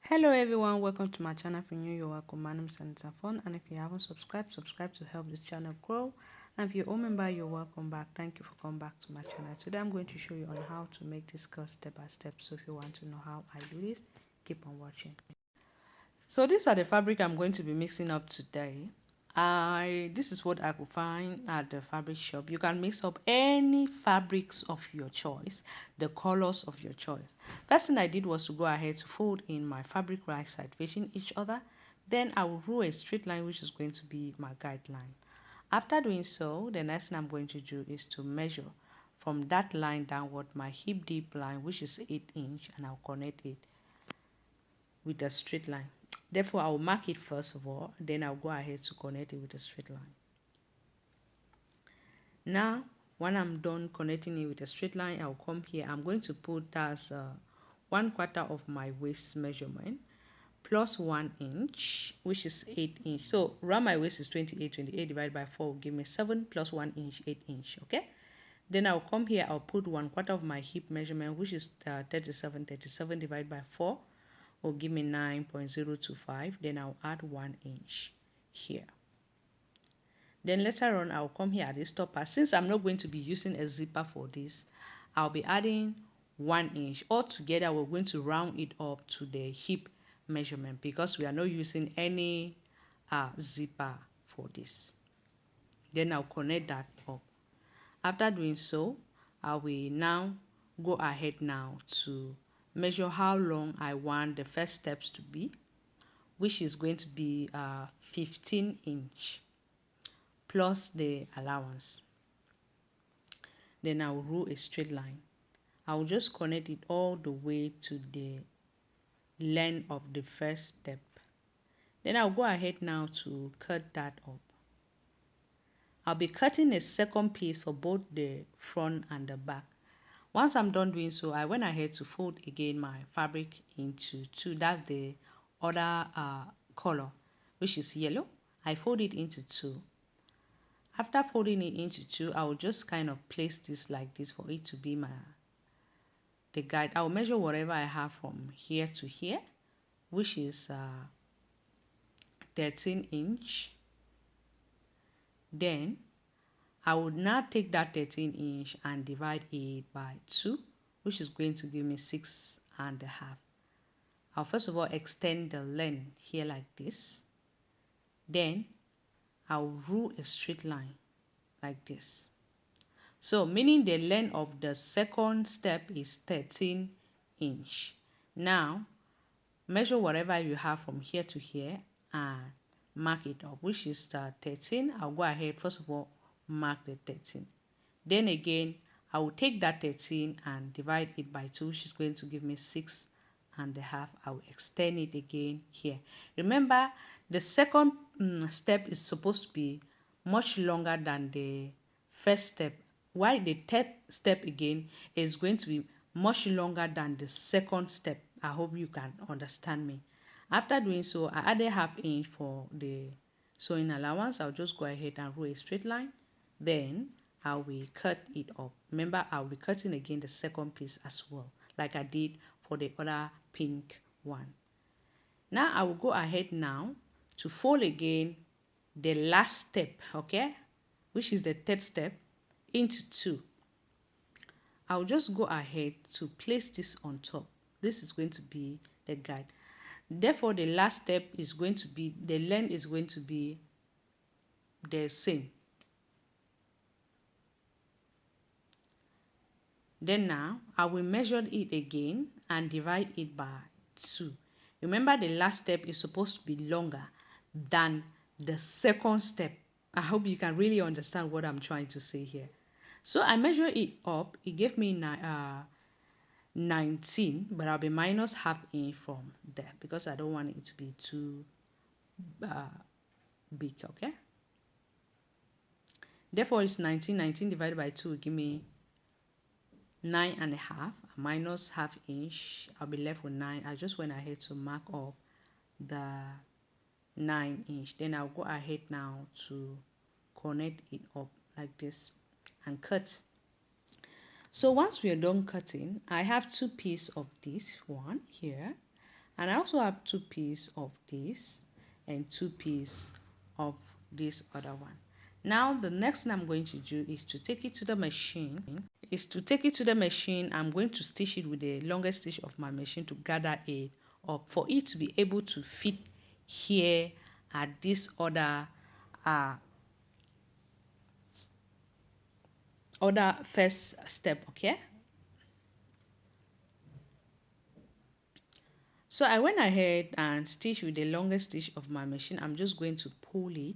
Hello everyone, welcome to my channel. If you're new, you're welcome. My name is Anita Fon, and if you haven't subscribed, subscribe to help this channel grow. And if you're a member, you're welcome back. Thank you for coming back to my channel. Today I'm going to show you on how to make this skirt step by step. So if you want to know how I do this, keep on watching. So these are the fabric I'm going to be mixing up today. This is what I could find at the fabric shop. You can mix up any fabrics of your choice, the colors of your choice. First thing I did was to go ahead to fold in my fabric right side facing each other. Then I will rule a straight line, which is going to be my guideline. After doing so, the next thing I'm going to do is to measure from that line downward my hip deep line, which is 8 inch, and I'll connect it with a straight line. Therefore, I will mark it first of all, then I'll go ahead to connect it with a straight line. Now, when I'm done connecting it with a straight line, I'll come here. I'm going to put as 1/4 of my waist measurement plus 1 inch, which is 8 inch. So around my waist is 28. 28 divided by 4 will give me 7 plus 1 inch, 8 inch. Okay. Then I'll come here. I'll put 1/4 of my hip measurement, which is 37. 37 divided by 4 will give me 9.025. Then I'll add 1 inch here. Then later on, I'll come here at this top part. Since I'm not going to be using a zipper for this, I'll be adding 1 inch. Altogether, we're going to round it up to the hip measurement because we are not using any zipper for this. Then I'll connect that up. After doing so, I will now go ahead now to measure how long I want the first steps to be, which is going to be 15 inch plus the allowance. Then I will rule a straight line. I will just connect it all the way to the length of the first step. Then I'll go ahead now to cut that up. I'll be cutting a second piece for both the front and the back. Once I'm done doing so, I went ahead to fold again my fabric into two. That's the other color, which is yellow. I fold it into two. After folding it into two, I will just kind of place this like this for it to be the guide. I will measure whatever I have from here to here, which is 13 inch. Then I would now take that 13 inch and divide it by 2, which is going to give me 6.5. I'll first of all extend the length here like this. Then I'll rule a straight line like this. So meaning the length of the second step is 13 inch. Now measure whatever you have from here to here and mark it up, which is 13. I'll go ahead first of all mark the 13. Then again I will take that 13 and divide it by 2, which is going to give me 6.5. I will extend it again here. Remember, the second step is supposed to be much longer than the first step, while the third step again is going to be much longer than the second step. I hope you can understand me. After doing so, I added 1/2 inch for the sewing allowance. I'll just go ahead and rule a straight line. Then I will cut it up. Remember, I'll be cutting again the second piece as well, like I did for the other pink one. Now I will go ahead now to fold again the last step, okay, which is the third step, into 2. I'll just go ahead to place this on top. This is going to be the guide. Therefore, the last step is going to be, the length is going to be the same. Then now, I will measure it again and divide it by 2. Remember, the last step is supposed to be longer than the second step. I hope you can really understand what I'm trying to say here. So I measured it up. It gave me 19, but I'll be minus 1/2 inch from there because I don't want it to be too big, okay? Therefore, it's 19. 19 divided by 2 will give me 9.5 minus 1/2 inch. I'll be left with 9. I just went ahead to mark up the 9 inch. Then I'll go ahead now to connect it up like this and cut. So once we are done cutting, I have 2 pieces of this one here, And I also have 2 pieces of this and 2 pieces of this other one. Now the next thing I'm going to do is to take it to the machine. I'm going to stitch it with the longest stitch of my machine to gather it up for it to be able to fit here at this other first step. Okay, so I went ahead and stitched with the longest stitch of my machine. I'm just going to pull it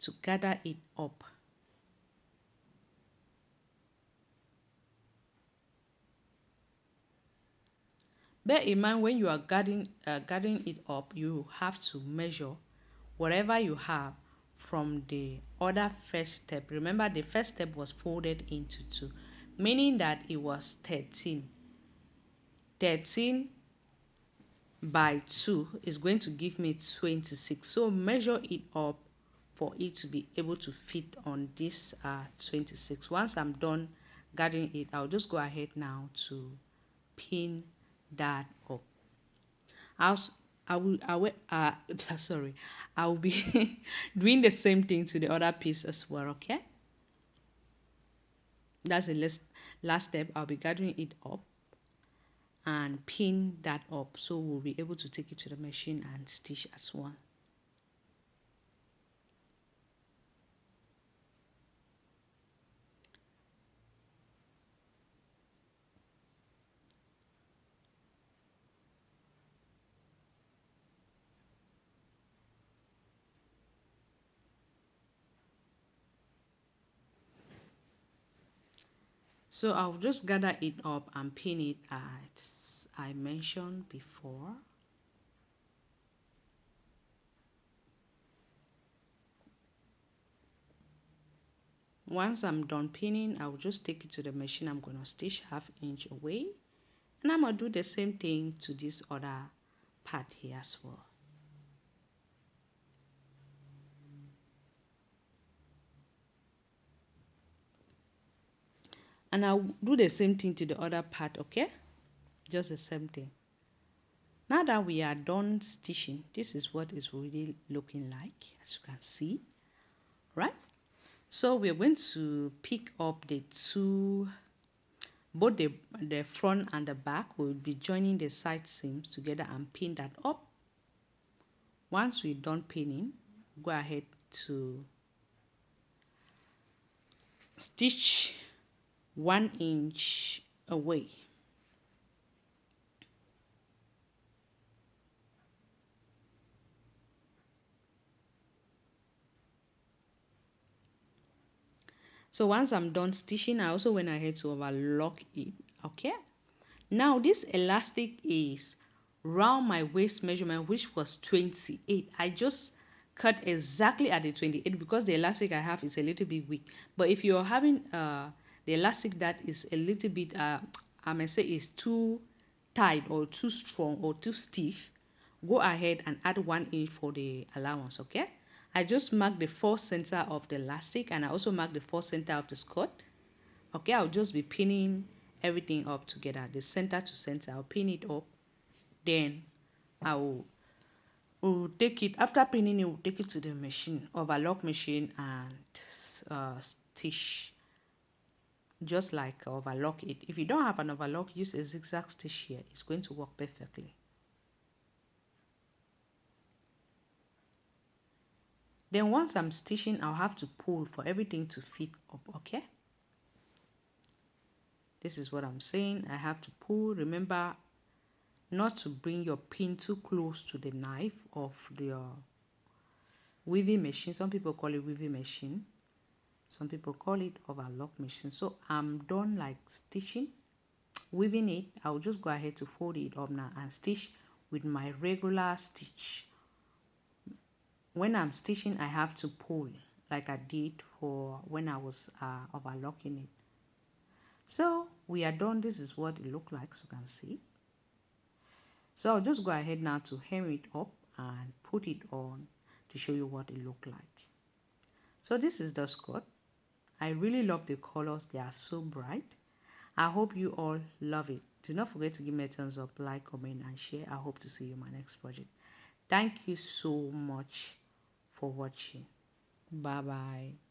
to gather it up. Bear in mind, when you are gathering it up, you have to measure whatever you have from the other first step. Remember, the first step was folded into 2, meaning that it was 13. 13 by 2 is going to give me 26. So measure it up for it to be able to fit on this 26. Once I'm done gathering it, I'll just go ahead now to pin that up. Sorry, I'll be doing the same thing to the other piece as well. Okay, that's the last step. I'll be gathering it up and pin that up, so we'll be able to take it to the machine and stitch as well. So I'll just gather it up and pin it as I mentioned before. Once I'm done pinning, I'll just take it to the machine. I'm going to stitch 1/2 inch away, and I'm going to do the same thing to this other part here as well. And I'll do the same thing to the other part. Okay, just the same thing. Now that we are done stitching, this is what it's really looking like, as you can see, right? So we're going to pick up the two, both the front and the back. We'll be joining the side seams together and pin that up. Once we're done pinning, go ahead to stitch 1 inch away. So once I'm done stitching, I also went ahead to overlock it. Okay, now this elastic is round my waist measurement, which was 28. I just cut exactly at the 28 because the elastic I have is a little bit weak. But if you're having the elastic that is a little bit I may say is too tight or too strong or too stiff, go ahead and add 1 inch for the allowance. Okay, I just mark the 4th center of the elastic, and I also mark the 4th center of the skirt. Okay, I'll just be pinning everything up together, the center to center. I'll pin it up, then we'll take it, after pinning it, we'll take it to the machine, overlock machine, and stitch just like overlock it. If you don't have an overlock, use a zigzag stitch here. It's going to work perfectly. Then once I'm stitching, I'll have to pull for everything to fit up. Okay, this is what I'm saying. I have to pull. Remember not to bring your pin too close to the knife of the weaving machine. Some people call it weaving machine, some people call it overlock machine. So I'm done like stitching, weaving it. I'll just go ahead to fold it up now and stitch with my regular stitch. When I'm stitching, I have to pull like I did for when I was overlocking it. So we are done. This is what it looked like, so you can see. So I'll just go ahead now to hem it up and put it on to show you what it looked like. So this is the skirt. I really love the colors. They are so bright. I hope you all love it. Do not forget to give me a thumbs up, like, comment, and share. I hope to see you in my next project. Thank you so much for watching. Bye bye.